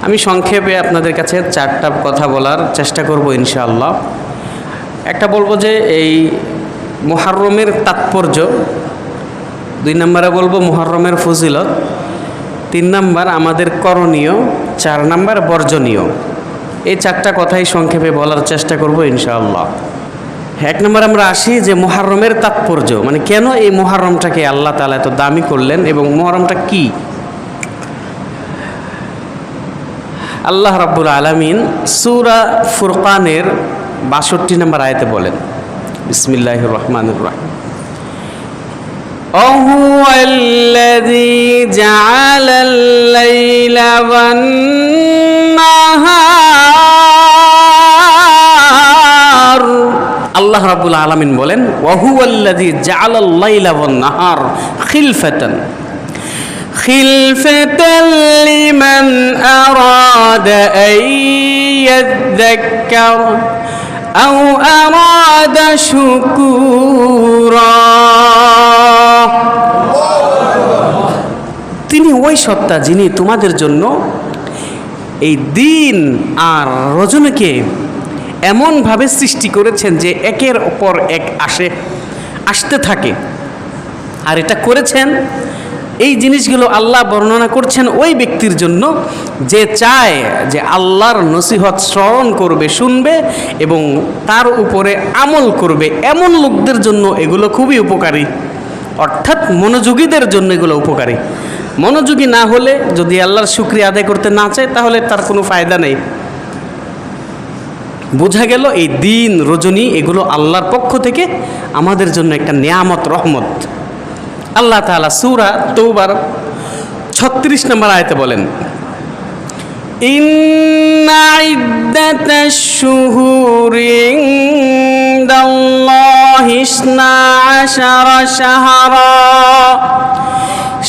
আমি সংক্ষেপে আপনাদের কাছে 4টা কথা বলার চেষ্টা করব ইনশাআল্লাহ। একটা বলবো যে এই মুহররমের তাৎপর্য, 2 নম্বরে বলবো মুহররমের ফজিলত, 3 নম্বর আমাদের করণীয়, 4 নম্বর বর্জনীয়। এই 4টা কথাই সংক্ষেপে বলার চেষ্টা করব ইনশাআল্লাহ। 1 নম্বর আমরা আসি যে মুহররমের তাৎপর্য, মানে কেন এই মুহররমটাকে আল্লাহ তাআলা এত দামি করলেন এবং মুহররমটা কি। আল্লাহ রাব্বুল আলামিন সূরা ফুরকানের 62 নম্বর আয়াতে বলেন, বিসমিল্লাহির রহমানির রহিম, ওয়াল্লাযী জাআলাল লাইলা ওয়ান নাহার। আল্লাহ রাব্বুল আলামিন বলেন, ওয়াহুয়াল্লাযী জাআলাল লাইলা ওয়ান নাহার খিলফাতান লিমান আরাদা আন ইয়াযাক্কার আও আরাদা শুকুরা। তিনি ওই সত্তা যিনি তোমাদের জন্য এই দিন আর রজনীকে এমনভাবে সৃষ্টি করেছেন যে একের পর এক আসতে থাকে। আর এটা করেছেন, এই জিনিসগুলো আল্লাহ বর্ণনা করছেন ওই ব্যক্তির জন্য যে চায় যে আল্লাহর নসিহত শ্রবণ করবে, শুনবে এবং তার উপরে আমল করবে। এমন লোকদের জন্য এগুলো খুবই উপকারী, অর্থাৎ মনোযোগীদের জন্য এগুলো উপকারী। মনোযোগী না হলে, যদি আল্লাহর শুকরিয়া আদায় করতে না চায়, তাহলে তার কোনো ফায়দা নেই। বোঝা গেল এই দিন রজনী এগুলো আল্লাহর পক্ষ থেকে আমাদের জন্য একটা নিয়ামত, রহমত। আল্লাহ তাআলা সূরা তওবার 36 নম্বর আয়াতে বলেন, ইন্না ইদ্দাতাশ শুহুরি ইনদাল্লাহি 12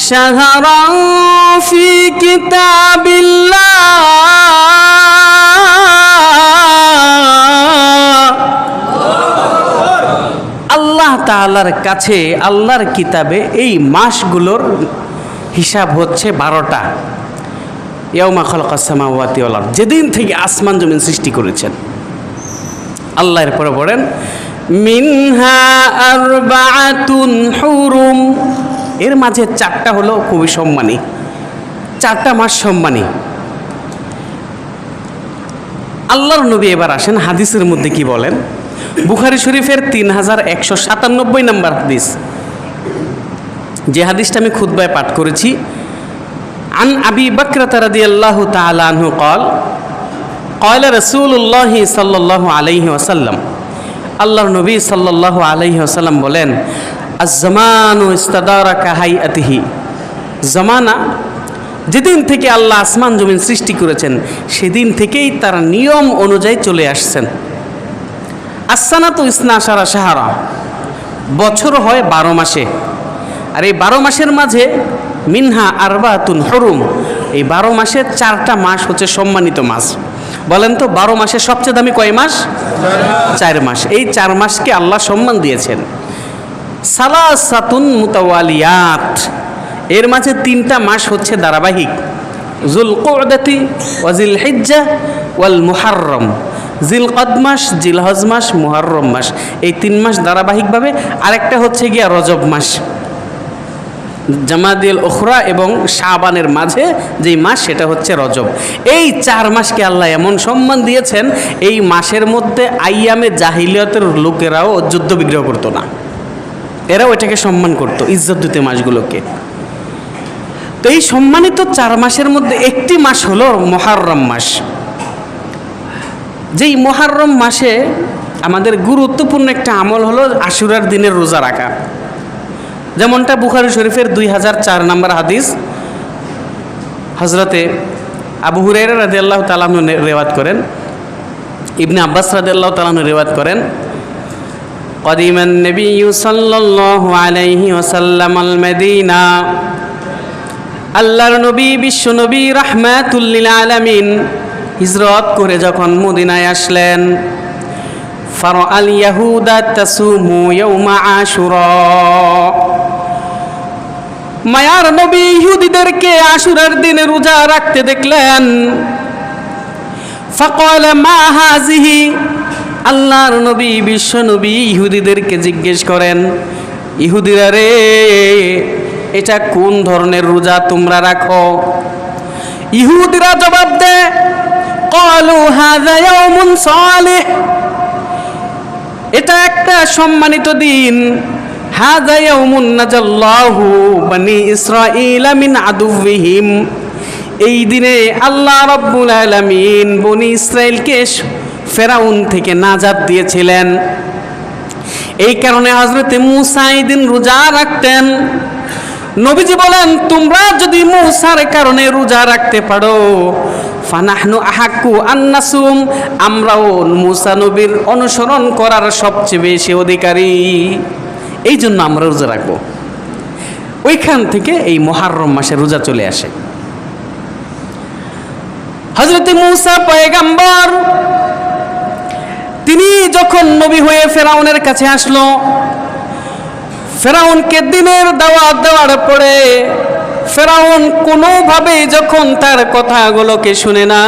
শাহরান ফি কিতাবিল্লাহ আল্লাহ তাআলার কাছে, আল্লাহর কিতাবে এই মাসগুলোর হিসাব হচ্ছে 12টা। ইয়াউমা খালাকাস সামাওয়াতি ওয়াল আরদ, যেদিন থেকে আসমান জমিন সৃষ্টি করেছেন। আল্লাহ এরপরে বলেন, মিনহা আরবাআতুন হুরুম, এর মাঝে 4টা হলো খুবই সম্মানী, 4টা মাস সম্মানী। আল্লাহর নবী এবার আসেন হাদিসের মধ্যে কি বলেন। বুখারী শরীফের 3197 নম্বর হাদিস, যে হাদিসটা আমি খুতবায় পাঠ করেছি। আন আবি বকর রাদিয়াল্লাহু তাআলা আনহু قال قال রাসূলুল্লাহ সাল্লাল্লাহু আলাইহি ওয়াসাল্লাম, আল্লাহর নবী সাল্লাল্লাহু আলাইহি ওয়াসাল্লাম বলেন, আজ-জামানু ইস্তাদারা কাহাইয়াতিহি, জামানা যেদিন থেকে আল্লাহ আসমান জমিন সৃষ্টি করেছেন সেদিন থেকেই তার নিয়ম অনুযায়ী চলে আসছেন। আসসানাতু 12 শাহরা, বছর হয় 12 মাসে। আর এই 12 মাসের মাঝে মিনহা আরবাতুন হুরুম, এই 12 মাসে 4টা মাস হচ্ছে সম্মানিত মাস। বলেন তো 12 মাসে সবচেয়ে দামি কয় মাস? 4 মাস। এই 4 মাসকে আল্লাহ সম্মান দিয়েছেন। সালাসাতুন মুতাওয়ালিয়াত, এর মাঝে 3টা মাস হচ্ছে ধারাবাহিক, যুলকুদাতি ওয়া জিলহিজ্জা ওয়াল মুহররম। জিলকদ মাস, জিলহজ মাস, মুহররম মাস, এই 3 মাস ধারাবাহিকভাবে। আরেকটা হচ্ছে গিয়া রজব মাস, জামাদিল উখরা এবং শাবানের মাঝে যেই মাস সেটা হচ্ছে রজব। এই 4 মাসকে আল্লাহ এমন সম্মান দিয়েছেন, এই মাসের মধ্যে আইয়ামে জাহিলিয়তের লোকেরাও যুদ্ধ বিগ্রহ করতো না, এরাও এটাকে সম্মান করতো, ইজ্জত দিতে মাসগুলোকে। তো এই সম্মানিত 4 মাসের মধ্যে একটি মাস হলো মুহররম মাস। যেই মুহররম মাসে আমাদের গুরুত্বপূর্ণ একটা আমল হলো আশুরার দিনের রোজা রাখা। যেমনটা বুখারী শরীফের 2004 নম্বর হাদিস, হযরতে আবু হুরায়রা রাদিয়াল্লাহু তাআলা আনহু রিওয়ায়াত করেন, ইবনে আব্বাস রাদিয়াল্লাহু তাআলা আনহু রিওয়ায়াত করেন, কদিমান নবিয়্যু সাল্লাল্লাহু আলাইহি ওয়াসাল্লাম আল মদিনা, আল্লাহর নবী বিশ্ব নবী রাহমাতুল লিল আলামিন হিজরত করে যখন মদিনায় আসলেন, ফারাআল ইয়াহুদা তাসুমু ইয়াউমা আশুরা, মায়ার নবী ইহুদিদেরকে আশুরার দিনে রোজা রাখতে দেখলেন। ফাকালা মা হাযিহি, আল্লাহর নবী বিশ্ব নবী ইহুদিদেরকে জিজ্ঞেস করেন, ইহুদিরা রে, এটা কোন ধরনের রোজা তোমরা রাখো? ইহুদিরা জবাব দেয়, ক্বালু হাযা ইয়াউমুন সালিহ, এটা একটা সম্মানিত দিন। হাযা ইয়াউমুন নাজাল্লাহু বনি ইসরাঈলা মিন আদুওয়িহিম, এই দিনে আল্লাহ রাব্বুল আলামিন বনি ইসরাইলকে ফেরাউন থেকে নাজাত দিয়েছিলেন। এই কারণে হযরতে মূসা এই দিন রোজা রাখতেন। নবীজি বলেন, তোমরা যদি মূসার কারণে রোজা রাখতে পারো, ফানাহনু আহাক্কু আন্নাসুম, আমরাও মূসা নবীর অনুসরণ করার সবচেয়ে বেশি অধিকারী, এই জন্য আমরা রোজা রাখবো। ওইখান থেকে এই মুহররম মাসে রোজা চলে আসে। হযরত মূসা পয়গম্বর তিনি যখন নবী হয়ে ফেরাউনের কাছে আসলো, ফেরাউনকে দিনের দাওয়াত দেওয়ার পরে ফেরাউন কোনোভাবে যখন তার কথাগুলোকে শুনে না,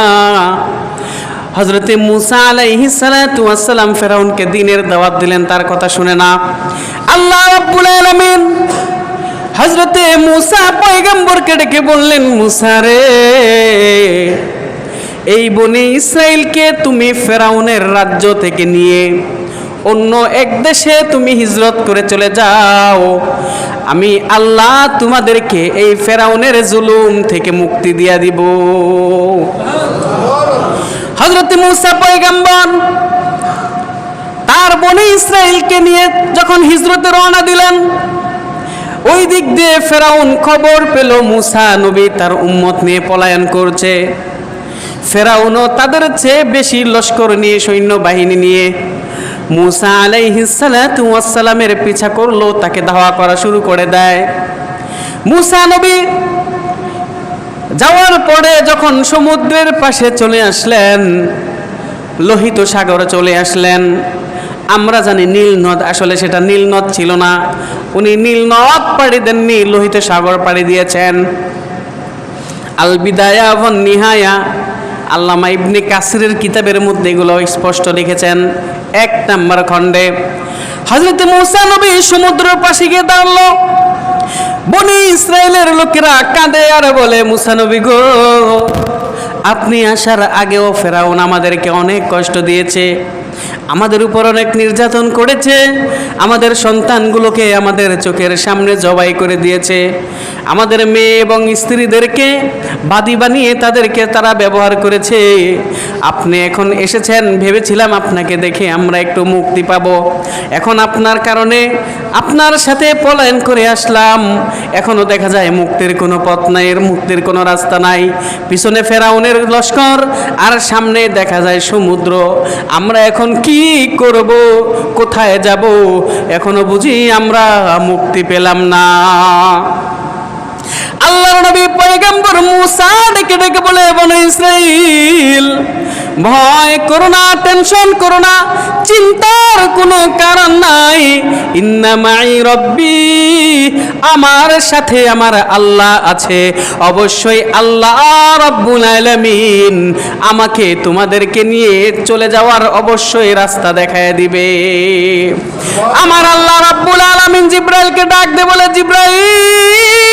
হযরতে মূসা আলাইহিস সালাতু ওয়াস সালাম ফেরাউনকে দিনের দাওয়াত দিলেন, তার কথা শুনে না। আল্লাহ রাব্বুল আলামিন হযরতে মূসা পয়গম্বরকে ডেকে বললেন, মূসা রে, এই বনি ইসরাইলকে তুমি ফেরাউনের রাজ্য থেকে নিয়ে অন্য এক দেশে তুমি হিজরত করে চলে যাও, আমি আল্লাহ তোমাদেরকে এই ফেরাউনের জুলুম থেকে মুক্তি দিয়া দিব। হযরত মূসা পয়গম্বর তার বনি ইসরাইলকে নিয়ে যখন হিজরতে রওনা দিলেন, ওই দিক দিয়ে ফেরাউন খবর পেল মূসা নবী তার উম্মত নিয়ে পলায়ন করছে। ফেরাউনও তাদের চেয়ে বেশি লস্কর নিয়ে, সৈন্য বাহিনী নিয়ে মূসা আলাইহিস সালাতু ওয়াস সালামের পিছা করলো, তাকে ধাওয়া করা শুরু করে দেয়। মূসা নবী যাওয়ার পরে যখন সমুদ্রের পাশে চলে আসলেন, লোহিত সাগরে চলে আসলেন, আমরা জানি নীল নদ, আসলে সেটা নীল নদ ছিল না, উনি নীল নদ পাড়ি দেননি, লোহিত সাগর পাড়ি দিয়েছেন। আল বিদায়া ওয়ান নিহায়া, আল্লামা ইবনে কাসিরের কিতাবের মধ্যে এগুলো স্পষ্ট লিখেছেন। 1 নম্বর খণ্ডে হযরত মূসা নবী সমুদ্রের পাশে গিয়ে দাঁড়ালো। বনি ইসরায়েলের লোকেরা কাঁদে আর বলে, মূসা নবী গো, আপনি আসার আগেও ফেরাউন আমাদেরকে অনেক কষ্ট দিয়েছে, আমাদের উপর অনেক নির্যাতন করেছে, আমাদের সন্তানগুলোকে আমাদের চোখের সামনে জবাই করে দিয়েছে, আমাদের মেয়ে এবং স্ত্রীদেরকে বাদী বানিয়ে তাদেরকে তারা ব্যবহার করেছে। আপনি এখন এসেছেন, ভেবেছিলাম আপনাকে দেখে আমরা একটু মুক্তি পাব, এখন আপনার কারণে আপনার সাথে পলায়ন করে আসলাম, এখনও দেখা যায় মুক্তির কোনো পথ নাই, এর মুক্তির কোনো রাস্তা নাই, পিছনে ফেরাউনের লস্কর আর সামনে দেখা যায় সমুদ্র, আমরা এখন কি করব, কোথায় যাব, এখনো বুঝি আমরা মুক্তি পেলাম না। আল্লাহর নবী পয়গম্বর মূসা ডেকে ডেকে বলে, বনি ইসরাইল, ভয় করো না, টেনশন করো না, চিন্তার কোনো কারণ নাই, ইন্না মাই রব্বি, আমার সাথে আমার আল্লাহ আছে, অবশ্যই আল্লাহ রাব্বুল আলামিন আমাকে তোমাদেরকে নিয়ে চলে যাওয়ার অবশ্যই রাস্তা দেখায় দিবে। আমার আল্লাহ রাব্বুল আলামিন জিব্রাইলকে ডাক দিয়ে বলে, জিব্রাইল,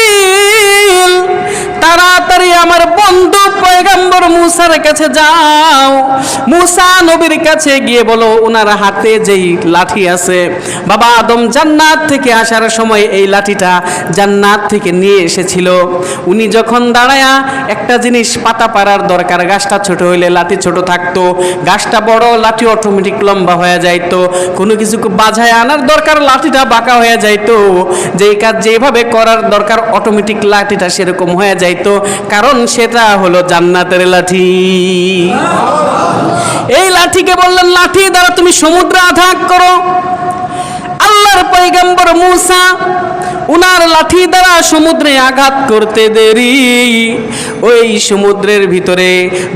তাড়াতাড়ি আমার বন্ধু পয়গম্বর মূসার কাছে যাও, মূসা নবীর কাছে গিয়ে বলো, ওনার হাতে যেই লাঠি আছে, বাবা আদম জান্নাত থেকে আসার সময় এই লাঠিটা জান্নাত থেকে নিয়ে এসেছিল, উনি যখন দাঁড়ায়া একটা জিনিস পাতা পাড়ার দরকার, গাছটা ছোট হইলে লাঠি ছোট থাকতো, গাছটা বড়, লাঠি অটোমেটিক লম্বা হয়ে যাইতো, কোনো কিছু বাঝায় আনার দরকার, লাঠিটা বাঁকা হয়ে যাইতো, যেই কাজ যেভাবে করার দরকার অটোমেটিক লাঠিটা সেরকম হয়ে যাইতো, কারণ সেটা হলো জান্নাতের লাঠি। এই লাঠিকে বললেন, লাঠি দ্বারা তুমি সমুদ্রে আঘাত করো। আল্লাহর পয়গম্বর মূসা উনার লাঠি দ্বারা সমুদ্রে আঘাত করতে দেরি, ওই সমুদ্রের ভিতরে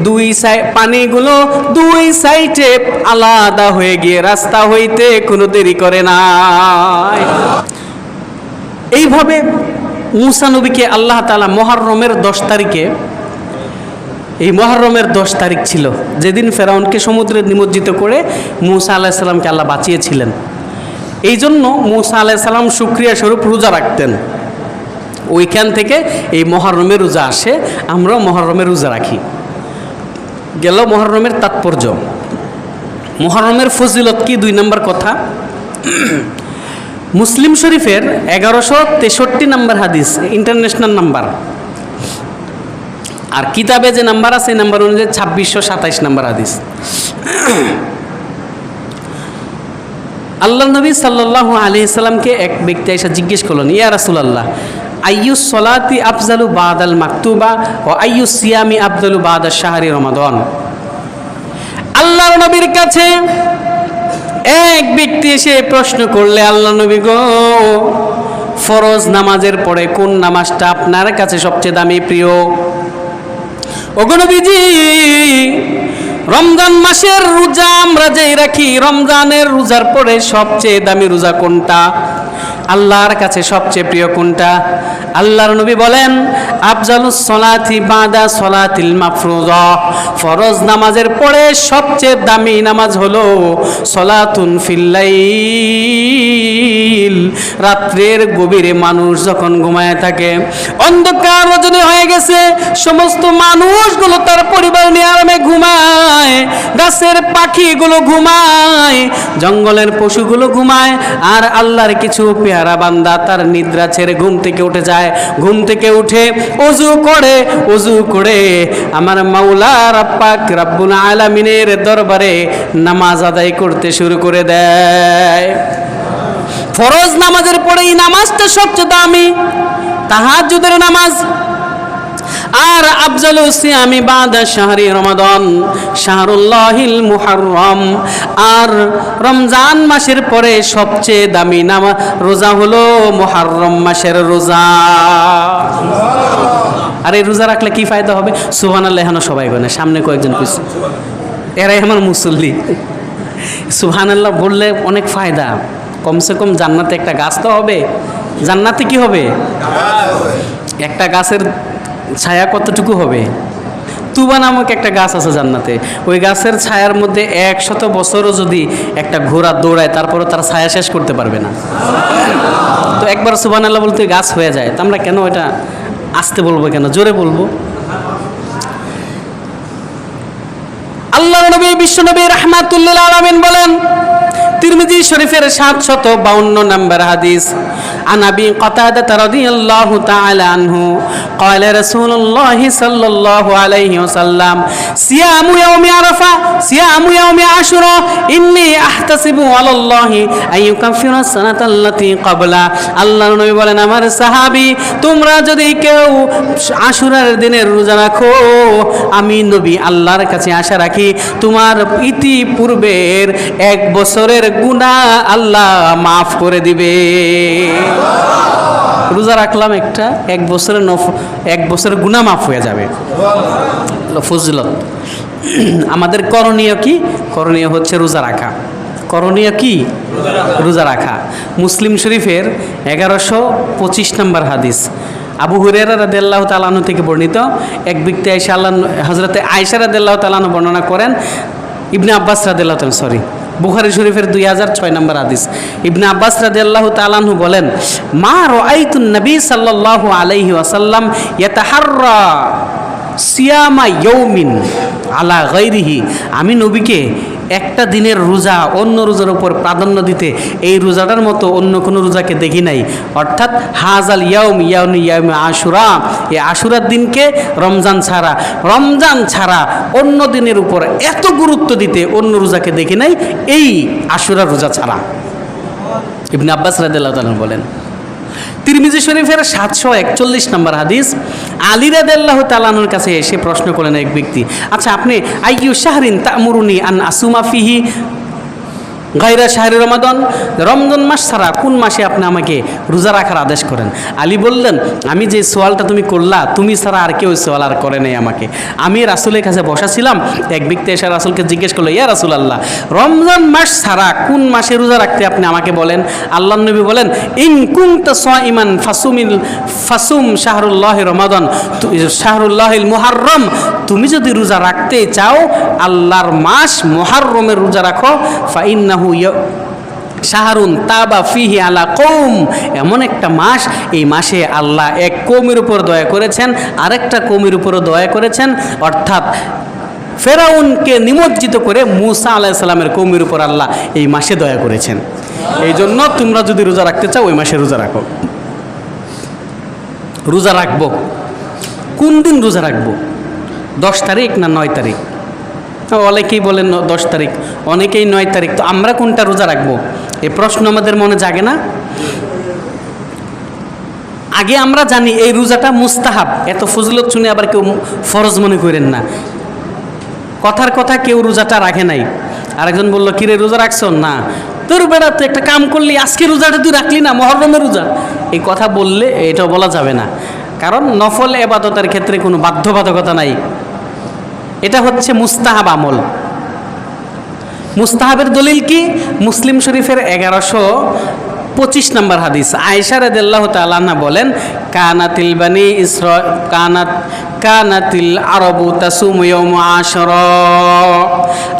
দুই সাইড পানিগুলো দুই সাইডে আলাদা হয়ে গিয়ে রাস্তা হইতে কোনো দেরি করে না। এইভাবে মূসা নবীকে আল্লাহ তাআলা মুহররমের 10 তারিখে এই মুহররমের 10 তারিখ ছিল, যেদিন ফেরাউনকে সমুদ্রে নিমজ্জিত করে মূসা আলাইহিস সালামকে আল্লাহ বাঁচিয়েছিলেন। এই জন্য মূসা আলাইহিস সালাম শুকরিয়া স্বরূপ রোজা রাখতেন। ওইখান থেকে এই মুহররমের রোজা আসে, আমরাও মুহররমের রোজা রাখি। গেল মুহররমের তাৎপর্য। মুহররমের ফজিলত কি? 2 নম্বর কথা, মুসলিম শরীফের 1163 নম্বর হাদিস, ইন্টারন্যাশনাল নাম্বার, আর কিতাবে যে নাম্বার আছে এই নাম্বার অনুযায়ী 2627 নম্বর হাদিস। আল্লাহ নবী সাল্লাল্লাহু আলাইহি সাল্লামকে এক ব্যক্তি এসে জিজ্ঞেস করলেন, ইয়া রাসূলুল্লাহ, আইয়ুস সলাতি আফজালু বাদাল মাকতুবা ও আইয়ুস সিয়ামি আফজালু বাদাশ শাহরি রমাদান। আল্লাহর নবীর কাছে এক ব্যক্তি এসে প্রশ্ন করলে, আল্লাহ নবী গো, ফরজ নামাজের পরে কোন নামাজটা আপনার কাছে সবচেয়ে দামি প্রিয়? ওগো নবীজি, রমজান মাসের রোজা আমরা যেই রাখি, রমজানের রোজার পরে সবচেয়ে দামি রোজা কোনটা? আল্লাহর কাছে সবচেয়ে প্রিয় কোনটা? আল্লাহর নবী বলেন, আফজালুস সলাতি বাদা সলাতিল মাফরুজা, ফরজ নামাজের পরে সবচেয়ে দামি নামাজ হলো সলাতুন ফিল লাইল, রাত্রের গভীরে মানুষ যখন ঘুমায় থাকে, অন্ধকার রজনী হয়ে গেছে, সমস্ত মানুষগুলো তার পরিবার নিয়ে আরামে ঘুমায়, গাছের পাখিগুলো ঘুমায়, জঙ্গলের পশুগুলো ঘুমায়, আর আল্লাহর কিছু পেয়ারা বান্দা তার নিদ্রা ছেড়ে ঘুম থেকে উঠে যায়। ঘুম থেকে উঠে অজু করে আমার মাওলা পাক রব্বুল আলামিনের দরবারে নামাজ আদায় করতে শুরু করে দেয়। ফরজ নামাজের পরে এই নামাজটা সবচেয়ে দামি, তাহাজ্জুদের নামাজ। আর আফজালু সিয়ামি বাদা শাহরি রমাদান শাহরুল্লাহিল মুহাররম, আর রমজান মাসের পরে সবচেয়ে দামি নামাজ রোজা হলো মুহাররম মাসের রোজা। আর এই রোজা রাখলে কি ফায়দা হবে? সুবহানাল্লাহ, এখন সবাই বলে, সামনে কয়েকজন কইছে, এরাই আমার মুসল্লি। সুবহানাল্লাহ বললে অনেক ফায়দা, কমসে কম জান্নাতে একটা গাছ তো হবে। জান্নাতে কি হবে? একটা গাছের ছায়া কতটুকু হবে? তুবা নামক একটা গাছ আছে জান্নাতে, ওই গাছের ছায়ার মধ্যে 100 বছরও যদি একটা ঘোড়া দৌড়ায়, তারপরে তার ছায়া শেষ করতে পারবে না। তো একবার সুবহানাল্লাহ বলতে গাছ হয়ে যায়, তো আমরা কেন এটা আস্তে বলবো, কেন জোরে বলবো? আল্লাহর নবী বিশ্বনবী রাহমাতুল্লিল আলামিন বলেন, তিরমিজি শরীফের 752 নম্বর হাদিস, আন আবি কাতাদা রাদিয়াল্লাহু তাআলা আনহু قال رسول الله صلى الله عليه وسلم صيام يوم عرفة صيام يوم عاشوراء إني أحتسب على الله أن يكفر السنة التي قبله। আল্লাহর নবী বলেন, আমার সাহাবী, তোমরা যদি কেউ আশুরার দিনের রোজা রাখো, আমি নবী আল্লাহর কাছে আশা রাখি তোমার ইতিপূর্বের 1 বছরের গুনাহ আল্লাহ মাফ করে দিবে। রোজা রাখলাম একটা, 1 বছরের গুনাহ মাফ হয়ে যাবে। ফজিলত। আমাদের করণীয় কি? করণীয় হচ্ছে রোজা রাখা। করণীয় কি? রোজা রাখা। মুসলিম শরীফের 1125 নম্বর হাদিস, আবু হুরায়রা রাদিয়াল্লাহু তাআলা আনহু থেকে বর্ণিত, এক ব্যক্তি আয়েশা হযরতে আয়েশা রাদিয়াল্লাহু তাআলা আনহু বর্ণনা করেন, ইবনে আব্বাস রাদিয়াল্লাহু তাআলা বুখারী শরীফের 2006 নম্বর হাদিস, ইবনে আব্বাস রাদিয়াল্লাহু তাআলা আনহু বলেন, মা রাআইতুন নবী সাল্লাল্লাহু আলাইহি ওয়াসাল্লাম ইয়াতাহাররা সিয়ামা ইয়াউমিন আলা গায়রিহি, আমি নবীকে একটা দিনের রোজা অন্য রোজার উপর প্রাধান্য দিতে এই রোজাটার মতো অন্য কোনো রোজাকে দেখি নাই। অর্থাৎ হাজাল ইয়াউম আশুরা, এই আশুরার দিনকে রমজান ছাড়া অন্য দিনের উপর এত গুরুত্ব দিতে অন্য রোজাকে দেখি নাই এই আশুরার রোজা ছাড়া। ইবনে আব্বাস রাদিয়াল্লাহু তাআলা বলেন। তিরমিজি শরীফের 741 নম্বর হাদিস, আলী রাদিয়াল্লাহু তাআলা আনহুর কাছে এসে প্রশ্ন করলেন এক ব্যক্তি, আচ্ছা আপনি আইয়ু শাহরিন তা'মুরুনি আন আসুমা ফিহি গায়রা শাহরি রমাদান, রমজান মাস ছাড়া কোন মাসে আপনি আমাকে রোজা রাখার আদেশ করেন? আলী বললেন, আমি যে সোয়ালটা তুমি করলা, তুমি ছাড়া আর কেউ সোয়াল আর করে নাই আমাকে। আমি রাসূলের কাছে বসা ছিলাম, এক ব্যক্তি এসে রাসূলকে জিজ্ঞেস করলো, ইয়া রাসূলুল্লাহ, রমজান মাস ছাড়া কোন মাসে রোজা রাখতে আপনি আমাকে বলেন? আল্লাহর নবী বলেন, ইন কুনতা সাইমান ফাসুম শাহরুল্লাহি রমাদান শাহরুল্লাহিল মুহাররম, তুমি যদি রোজা রাখতে চাও আল্লাহর মাস মুহররমের রোজা রাখো, ফাইন্নাহু শাহরুন তাবা ফিহি আলা কওম, এমন একটা মাস, এই মাসে আল্লাহ এক কওমের উপর দয়া করেছেন, আরেকটা কওমের উপরও দয়া করেছেন, অর্থাৎ ফেরাউনকে নিমজ্জিত করে মূসা আলাইহিস সালামের কওমের উপর আল্লাহ এই মাসে দয়া করেছেন। এই জন্য তোমরা যদি রোজা রাখতে চাও ওই মাসে রোজা রাখো। রোজা রাখবো কোন দিন রোজা রাখবো? 10 তারিখ না 9 তারিখ? অনেকেই বলেন 10 তারিখ, অনেকেই 9 তারিখ। তো আমরা কোনটা রোজা রাখবো এই প্রশ্ন আমাদের মনে জাগে না? আগে আমরা জানি এই রোজাটা মুস্তাহাব, এত ফজিলত শুনে আবার কেউ ফরজ মনে করেন না। কথার কথা কেউ রোজাটা রাখে নাই। আরেকজন বললো কিরে রোজা রাখছ? না। তোর বেড়া তো একটা কাম করলি, আজকে রোজাটা তুই রাখলি না, মুহররমের রোজা। এই কথা বললে এটা বলা যাবে না, কারণ নফল ইবাদতের ক্ষেত্রে কোনো বাধ্যবাধকতা নাই। এটা হচ্ছে মুস্তাহাব আমল। মুস্তাহাবের দলিল কি? মুসলিম শরীফের 1125 নম্বর হাদিস। আয়েশা রাদিয়াল্লাহু তাআলা আনহা বলেন, কানাতিল আরবু তাসুমু ইয়াউম আশুরা,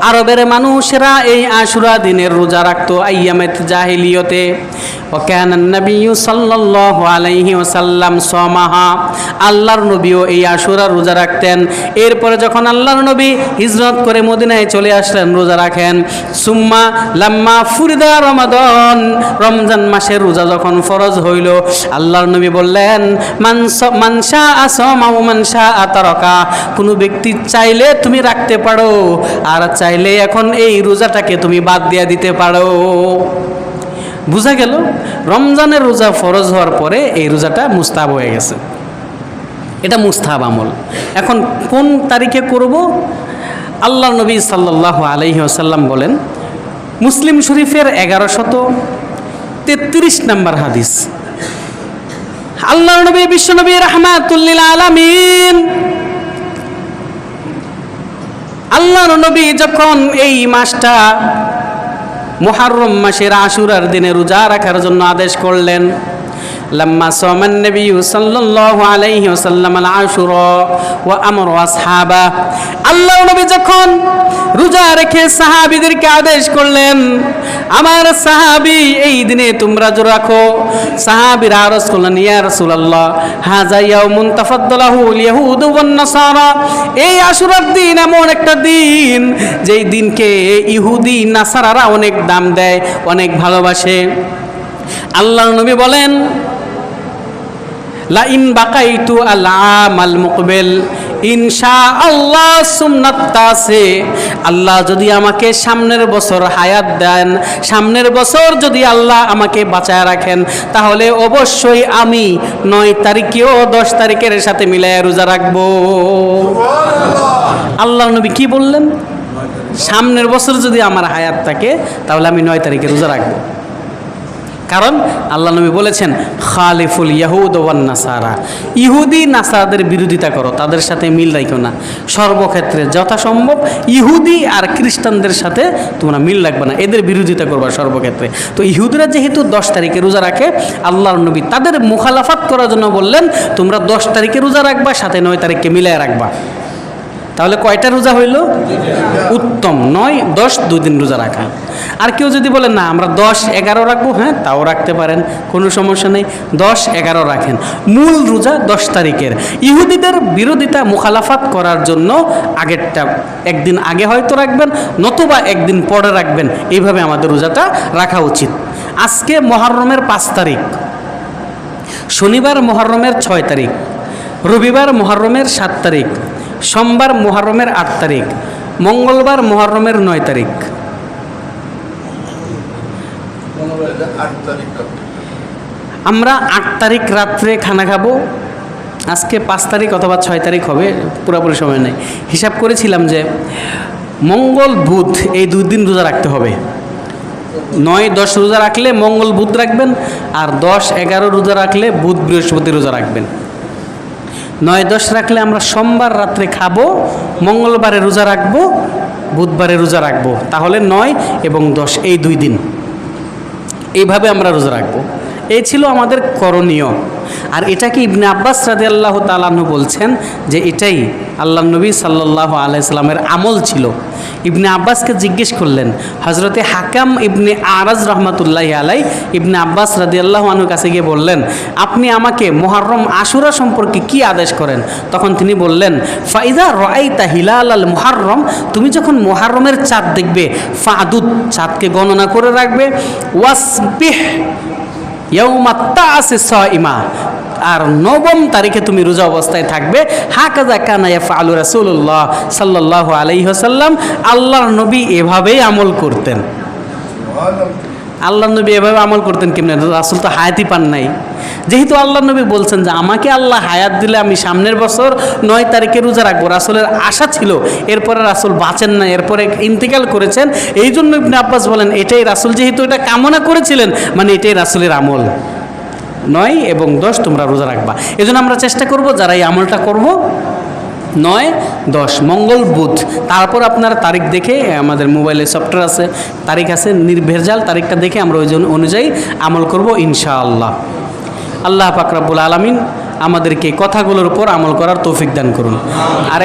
আরবের মানুষেরা এই আশুরা দিনের রোজা রাখতো আইয়ামাত জাহিলিয়তে। ওয়া কানা নবিয়্যু সাল্লাল্লাহু আলাইহি ওয়াসাল্লাম সামাহা, আল্লাহর নবীও এই আশুরা রোজা রাখতেন। এরপরে যখন আল্লাহর নবী হিজরত করে মদিনায় চলে আসলেন, রোজা রাখেন। সুম্মা লাম্মা ফুরিদা রমাদান, রমজান মাসের রোজা যখন ফরজ হইল, আল্লাহর নবী বললেন, মান শাআ সামা ওয়া মান শাআ তারাকা, কোনো ব্যক্তি চাইলে তুমি রাখতে পারো, আর চাইলে এখন এই রোজাটাকে তুমি বাদ দিয়ে দিতে পারো। বুঝা গেল রমজানের রোজা ফরজ হওয়ার পরে এই রোজাটা মুস্তাহাব হয়ে গেছে। এটা মুস্তাহাব আমল। এখন কোন তারিখে করব? আল্লাহ নবী সাল্লাল্লাহু আলাইহি ওয়াসাল্লাম বলেন, মুসলিম শরীফের 1133 নম্বর হাদিস, আল্লাহর নবী বিশ্বনবী রাহমাতুল লিল আলামিন, আল্লাহর নবী যখন এই মাসটা মুহররম মাসের আশুরার দিনে রোজা রাখার জন্য আদেশ করলেন, লাম্মা সামান নবী সাল্লাল্লাহু আলাইহি ওয়াসাল্লাম আল আশুরা ওয়া আমরা আসহাবা, আল্লাহর নবী যখন রোজা রেখে সাহাবীদেরকে আদেশ করলেন, আমার সাহাবী এই দিনে তোমরা রোজা রাখো। সাহাবীরা আরজ করলেন, ইয়া রাসূলুল্লাহ হাযা ইয়াউমুন তাফাদ্দালাহুল ইয়াহুদ ওয়ান নাসারা, এই আশুরার দিন এমন একটা দিন যেই দিনকে ইহুদি নাসারারা অনেক দাম দেয়, অনেক ভালোবাসে। আল্লাহর নবী বলেন, লা ইন বাকাইতু আল আমাল মুকবিল ইনশাআল্লাহ সুন্নাত তাসে, আল্লাহ যদি আমাকে সামনের বছর হায়াত দেন, সামনের বছর যদি আল্লাহ আমাকে বাঁচায় রাখেন, তাহলে অবশ্যই আমি 9 তারিখেও 10 তারিখের সাথে মিলায় রোজা রাখবো। আল্লাহর নবী কি বললেন? সামনের বছর যদি আমার হায়াত থাকে তাহলে আমি 9 তারিখে রোজা রাখবো। কারণ আল্লাহ নবী বলেছেন, খালিফুল ইয়াহুদ ওয়ান নাসারা, ইহুদি নাসারাদের বিরোধিতা করো, তাদের সাথে মিল রাখো না। সর্বক্ষেত্রে যথাসম্ভব ইহুদি আর খ্রিস্টানদের সাথে তোমরা মিল রাখবে না, এদের বিরোধিতা করবা সর্বক্ষেত্রে। তো ইহুদিরা যেহেতু 10 তারিখে রোজা রাখে, আল্লাহর নবী তাদের মুখালাফাত করার জন্য বললেন, তোমরা 10 তারিখে রোজা রাখবা, সাথে 9 তারিখকে মিলায় রাখবা। তাহলে কয়টা রোজা হইল? উত্তম 9, 10 2 দিন রোজা রাখা। আর কেউ যদি বলে না আমরা 10, 11 রাখবো, হ্যাঁ তাও রাখতে পারেন, কোনো সমস্যা নেই। 10, 11 রাখেন, মূল রোজা 10 তারিখের। ইহুদিদের বিরোধিতা মুখালাফাত করার জন্য আগেরটা একদিন আগে হয়তো রাখবেন, নতুবা একদিন পরে রাখবেন। এইভাবে আমাদের রোজাটা রাখা উচিত। আজকে মুহররমের 5 তারিখ, শনিবার মুহররমের 6 তারিখ, রবিবার মুহররমের 7 তারিখ, সোমবার মুহররমের 8 তারিখ, মঙ্গলবার মুহররমের 9 তারিখ। আমরা 8 তারিখ রাত্রে খানা খাবো। আজকে 5 তারিখ অথবা 6 তারিখ হবে, পুরোপুরি সময় নেই। হিসাব করেছিলাম যে মঙ্গল বুধ এই 2 দিন রোজা রাখতে হবে। 9, 10 রোজা রাখলে মঙ্গল বুধ রাখবেন, আর 10, 11 রোজা রাখলে বুধ বৃহস্পতি রোজা রাখবেন। 9, 10 রাখলে আমরা সোমবার রাত্রে খাবো, মঙ্গলবারে রোজা রাখবো, বুধবারে রোজা রাখবো। তাহলে 9 এবং 10 এই 2 দিন এইভাবে আমরা রোজা রাখবো। এই ছিল আমাদের করণীয়। আর এটাকে ইবনে আব্বাস রাদিয়াল্লাহু তাআলা আনহু বলছেন যে এটাই আল্লাহ নবী সাল্লাল্লাহু আলাইহি সাল্লামের আমল ছিল। ইবনে আব্বাসকে জিজ্ঞেস করলেন, হজরতে হাকাম ইবনে আরাজ রহমাতুল্লাহি আলাই ইবনে আব্বাস রাদিয়াল্লাহু আনহুর কাছে গিয়ে বললেন, আপনি আমাকে মুহররম আশুরা সম্পর্কে কি আদেশ করেন? তখন তিনি বললেন, ফাইদা রাআইতা হিলাল আল মুহররম, তুমি যখন মুহররমের চাঁদ দেখবে, ফাদুদ, চাঁদকে গণনা করে রাখবে, ওয়াসবিহ ইয়াউমাত তা'আসি সাইমা, আর 9 তারিখে তুমি রোজা অবস্থায় থাকবে। হাকাযা কানা ইয়াফআলু রাসূলুল্লাহ সাল্লাল্লাহু আলাইহি ওয়াসাল্লাম, আল্লাহর নবী এভাবেই আমল করতেন। আল্লাহ নবী এভাবে আমল করতেন কেমনে? রাসূল তো হায়াতই পান নাই। যেহেতু আল্লাহ নবী বলছেন যে আমাকে আল্লাহ হায়াত দিলে আমি সামনের বছর 9 তারিখে রোজা রাখবো, রাসূলের আশা ছিল, এরপরে রাসূল বাঁচেন না, এরপরে ইন্তেকাল করেছেন। এই জন্য ইবনে আব্বাস বলেন এটাই রাসূল যেহেতু এটা কামনা করেছিলেন, মানে এটাই রাসূলের আমল। 9 এবং 10 তোমরা রোজা রাখবা। এই জন্য আমরা চেষ্টা করব যারা এই আমলটা করব 9, 10 মঙ্গল বুধ, তারপর আপনার তারিখ দেখে, আমাদের মোবাইলে সফটওয়্যার আছে, তারিখ আছে, নির্ভেজাল তারিখটা দেখে আমরা ওই জন্য অনুযায়ী আমল করব ইনশাআল্লাহ। আল্লাহ পাক রব্বুল আলামিন আমাদেরকে কথাগুলোর উপর আমল করার তৌফিক দান করুন। আর